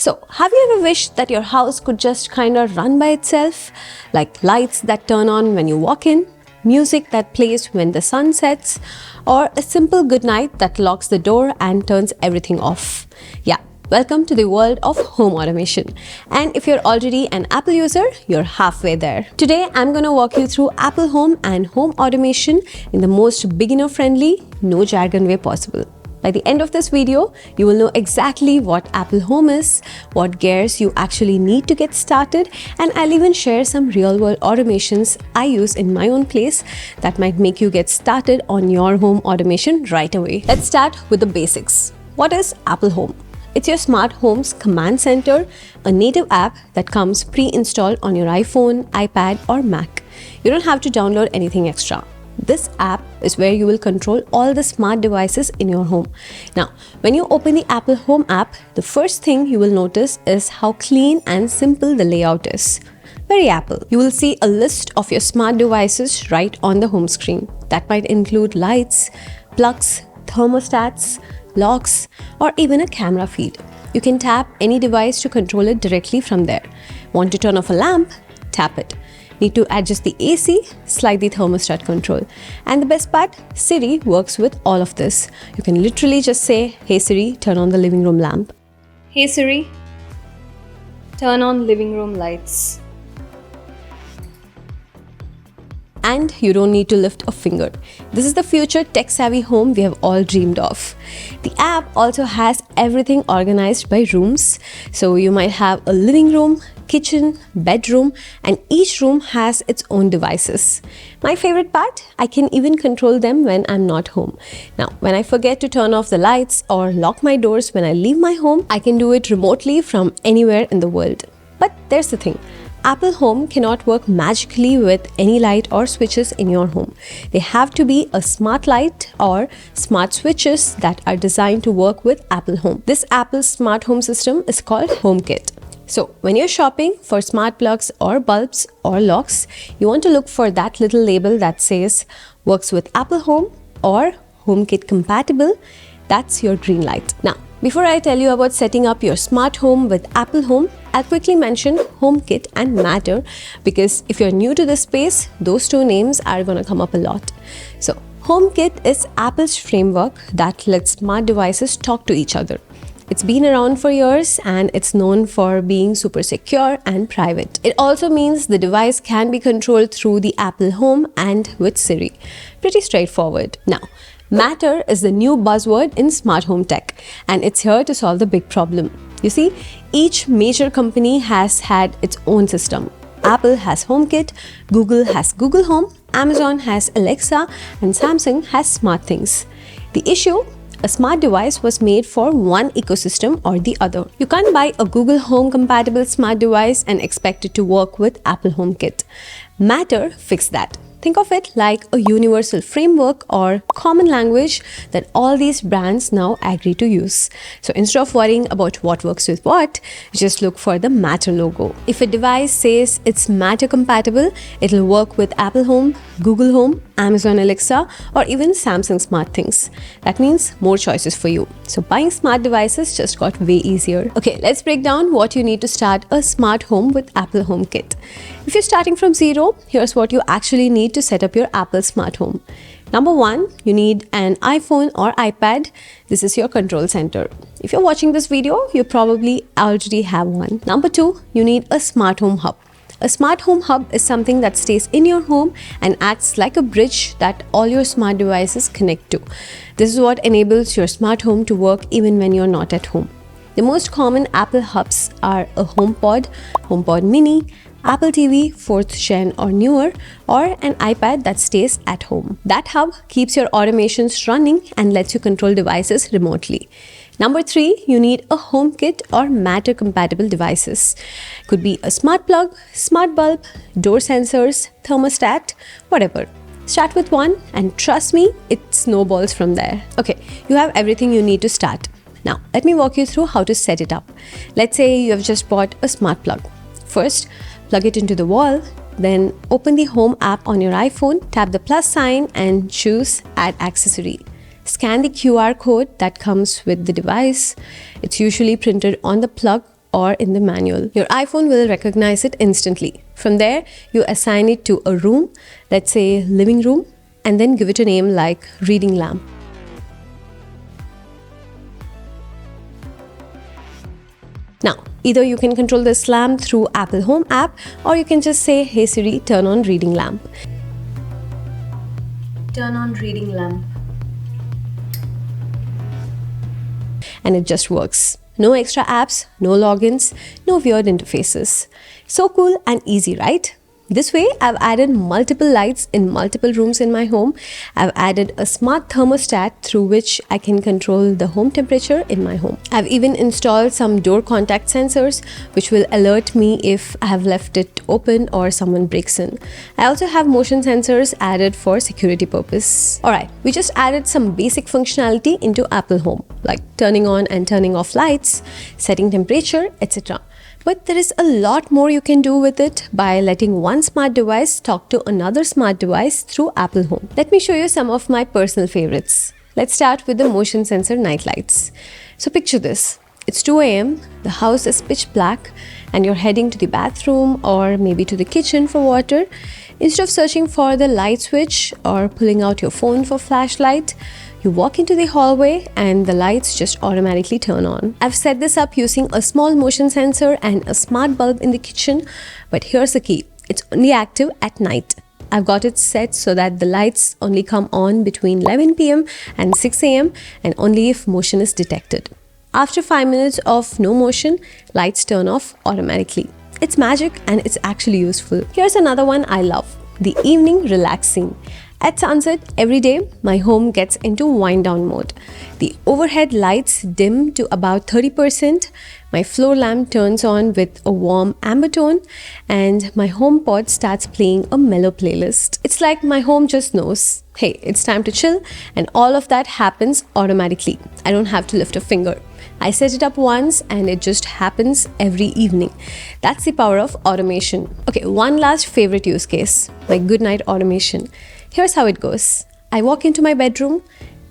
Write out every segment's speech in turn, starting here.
So, have you ever wished that your house could just kind of run by itself? Like lights that turn on when you walk in, music that plays when the sun sets, or a simple goodnight that locks the door and turns everything off? Yeah, welcome to the world of home automation. And if you're already an Apple user, you're halfway there. Today, I'm gonna walk you through Apple Home and home automation in the most beginner-friendly, no jargon way possible. By the end of this video, you will know exactly what Apple Home is, what gears you actually need to get started, and I'll even share some real-world automations I use in my own place that might make you get started on your home automation right away. Let's start with the basics. What is Apple Home? It's your smart home's command center, a native app that comes pre-installed on your iPhone, iPad, or Mac. You don't have to download anything extra. This app is where you will control all the smart devices in your home. Now, when you open the Apple Home app, the first thing you will notice is how clean and simple the layout is. Very Apple. You will see a list of your smart devices right on the home screen. That might include lights, plugs, thermostats, locks, or even a camera feed. You can tap any device to control it directly from there. Want to turn off a lamp? Tap it. Need to adjust the AC? Slide the thermostat control. And the best part, Siri works with all of this. You can literally just say, "Hey Siri, turn on the living room lamp." "Hey Siri, turn on living room lights." And you don't need to lift a finger. This is the future tech-savvy home we have all dreamed of. The app also has everything organized by rooms. So you might have a living room, kitchen, bedroom, and each room has its own devices. My favorite part, I can even control them when I'm not home. Now, when I forget to turn off the lights or lock my doors when I leave my home, I can do it remotely from anywhere in the world. But there's the thing. Apple Home cannot work magically with any light or switches in your home. They have to be a smart light or smart switches that are designed to work with Apple Home. This Apple smart home system is called HomeKit. So when you're shopping for smart plugs or bulbs or locks, you want to look for that little label that says works with Apple Home or HomeKit compatible. That's your green light. Now, before I tell you about setting up your smart home with Apple Home, I'll quickly mention HomeKit and Matter because if you're new to this space, those two names are going to come up a lot. So, HomeKit is Apple's framework that lets smart devices talk to each other. It's been around for years and it's known for being super secure and private. It also means the device can be controlled through the Apple Home and with Siri. Pretty straightforward. Now, Matter is the new buzzword in smart home tech, and it's here to solve the big problem. You see, each major company has had its own system. Apple has HomeKit, Google has Google Home, Amazon has Alexa, and Samsung has SmartThings. The issue? A smart device was made for one ecosystem or the other. You can't buy a Google Home compatible smart device and expect it to work with Apple HomeKit. Matter fixed that. Think of it like a universal framework or common language that all these brands now agree to use. So instead of worrying about what works with what, just look for the Matter logo. If a device says it's Matter compatible, it'll work with Apple Home, Google Home, Amazon Alexa, or even Samsung SmartThings. That means more choices for you. So buying smart devices just got way easier. Okay, let's break down what you need to start a smart home with Apple HomeKit. If you're starting from zero, here's what you actually need to set up your Apple smart home. Number one, you need an iPhone or iPad. This is your control center. If you're watching this video, you probably already have one. Number two, you need a smart home hub. A smart home hub is something that stays in your home and acts like a bridge that all your smart devices connect to. This is what enables your smart home to work even when you're not at home. The most common Apple hubs are a HomePod, HomePod Mini, Apple TV 4th Gen or newer, or an iPad that stays at home. That hub keeps your automations running and lets you control devices remotely. Number three, you need a HomeKit or Matter compatible devices. Could be a smart plug, smart bulb, door sensors, thermostat, whatever. Start with one and trust me, it snowballs from there. Okay, you have everything you need to start. Now, let me walk you through how to set it up. Let's say you have just bought a smart plug. First, plug it into the wall, then open the Home app on your iPhone, tap the plus sign and choose Add Accessory. Scan the QR code that comes with the device. It's usually printed on the plug or in the manual. Your iPhone will recognize it instantly. From there, you assign it to a room, let's say living room, and then give it a name like reading lamp. Now, either you can control this lamp through Apple Home app, or you can just say, "Hey Siri, turn on reading lamp." Turn on reading lamp. And it just works. No extra apps, no logins, no weird interfaces. So cool and easy, right? This way, I've added multiple lights in multiple rooms in my home. I've added a smart thermostat through which I can control the home temperature in my home. I've even installed some door contact sensors which will alert me if I have left it open or someone breaks in. I also have motion sensors added for security purpose. Alright, we just added some basic functionality into Apple Home, like turning on and turning off lights, setting temperature, etc. But there is a lot more you can do with it by letting one smart device talk to another smart device through Apple Home. Let me show you some of my personal favorites. Let's start with the motion sensor night lights. So picture this. It's 2 a.m., the house is pitch black, and you're heading to the bathroom or maybe to the kitchen for water. Instead of searching for the light switch or pulling out your phone for flashlight, you walk into the hallway and the lights just automatically turn on. I've set this up using a small motion sensor and a smart bulb in the kitchen, but here's the key. It's only active at night. I've got it set so that the lights only come on between 11 p.m. and 6 a.m. and only if motion is detected. After 5 minutes of no motion, lights turn off automatically. It's magic and it's actually useful. Here's another one I love, the evening relax scene. At sunset, every day, my home gets into wind down mode. The overhead lights dim to about 30%, my floor lamp turns on with a warm amber tone, and my HomePod starts playing a mellow playlist. It's like my home just knows, hey, it's time to chill, and all of that happens automatically. I don't have to lift a finger. I set it up once and it just happens every evening. That's the power of automation. Okay, one last favorite use case, my Goodnight automation. Here's how it goes. I walk into my bedroom,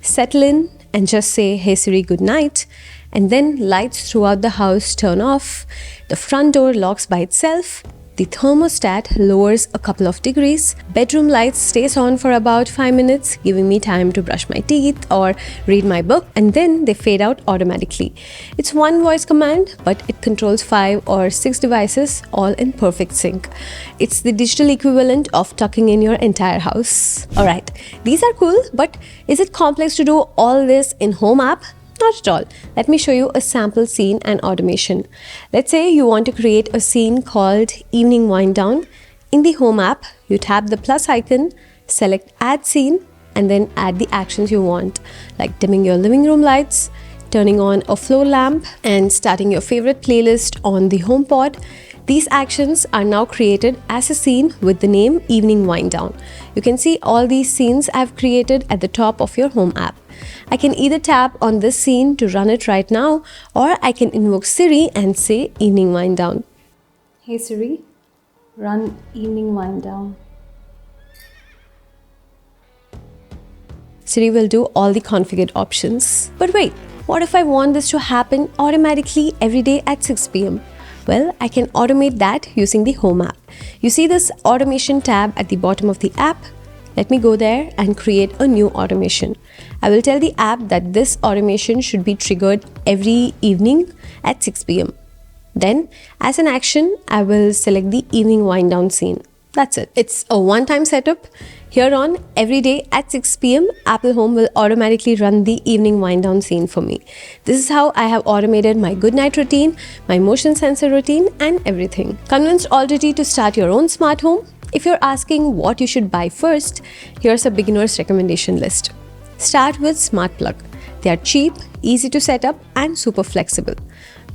settle in, and just say, "Hey Siri, good night." And then lights throughout the house turn off, the front door locks by itself, the thermostat lowers a couple of degrees, bedroom lights stays on for about 5 minutes, giving me time to brush my teeth or read my book, and then they fade out automatically. It's one voice command, but it controls 5 or 6 devices all in perfect sync. It's the digital equivalent of tucking in your entire house. Alright, these are cool, but is it complex to do all this in Home app? Not at all. Let me show you a sample scene and automation. Let's say you want to create a scene called Evening Wind Down. In the Home app, you tap the plus icon, select Add Scene, and then add the actions you want, like dimming your living room lights, turning on a floor lamp, and starting your favorite playlist on the HomePod. These actions are now created as a scene with the name Evening Wind Down. You can see all these scenes I've created at the top of your Home app. I can either tap on this scene to run it right now, or I can invoke Siri and say Evening Wind Down. Hey Siri, run Evening Wind Down. Siri will do all the configured options. But wait, what if I want this to happen automatically every day at 6 p.m.? Well, I can automate that using the Home app. You see this automation tab at the bottom of the app? Let me go there and create a new automation. I will tell the app that this automation should be triggered every evening at 6 p.m. Then, as an action, I will select the evening wind down scene. That's it. It's a one-time setup. Here on, every day at 6 p.m., Apple Home will automatically run the evening wind down scene for me. This is how I have automated my Goodnight routine, my motion sensor routine, and everything. Convinced already to start your own smart home? If you're asking what you should buy first, here's a beginner's recommendation list. Start with Smart Plug. They are cheap, easy to set up, and super flexible.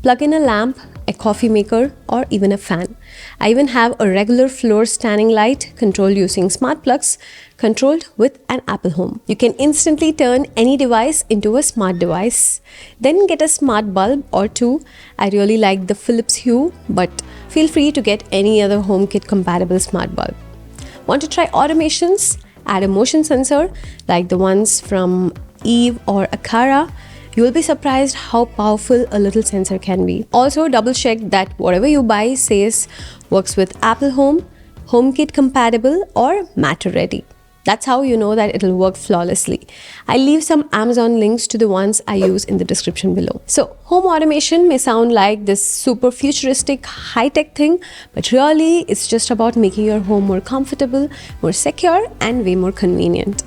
Plug in a lamp, a coffee maker, or even a fan. I even have a regular floor standing light controlled using smart plugs, controlled with an Apple Home. You can instantly turn any device into a smart device. Then get a smart bulb or two. I really like the Philips Hue, but feel free to get any other HomeKit compatible smart bulb. Want to try automations? Add a motion sensor like the ones from Eve or Akara. You will be surprised how powerful a little sensor can be. Also, double check that whatever you buy says works with Apple Home, HomeKit compatible, or Matter ready. That's how you know that it'll work flawlessly. I'll leave some Amazon links to the ones I use in the description below. So, home automation may sound like this super futuristic high-tech thing, but really it's just about making your home more comfortable, more secure, and way more convenient.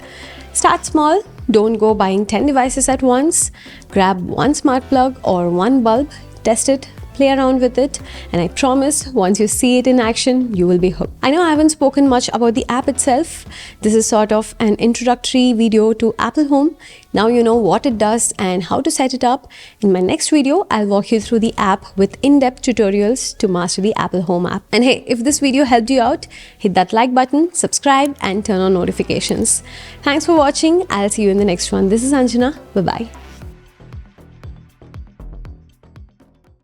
Start small. Don't go buying 10 devices at once. Grab one smart plug or one bulb, test it, play around with it, and I promise once you see it in action, you will be hooked. I know I haven't spoken much about the app itself. This is sort of an introductory video to Apple Home. Now you know what it does and how to set it up. In my next video, I'll walk you through the app with in-depth tutorials to master the Apple Home app. And hey, if this video helped you out, hit that like button, subscribe, and turn on notifications. Thanks for watching. I'll see you in the next one. This is Anjana. Bye-bye.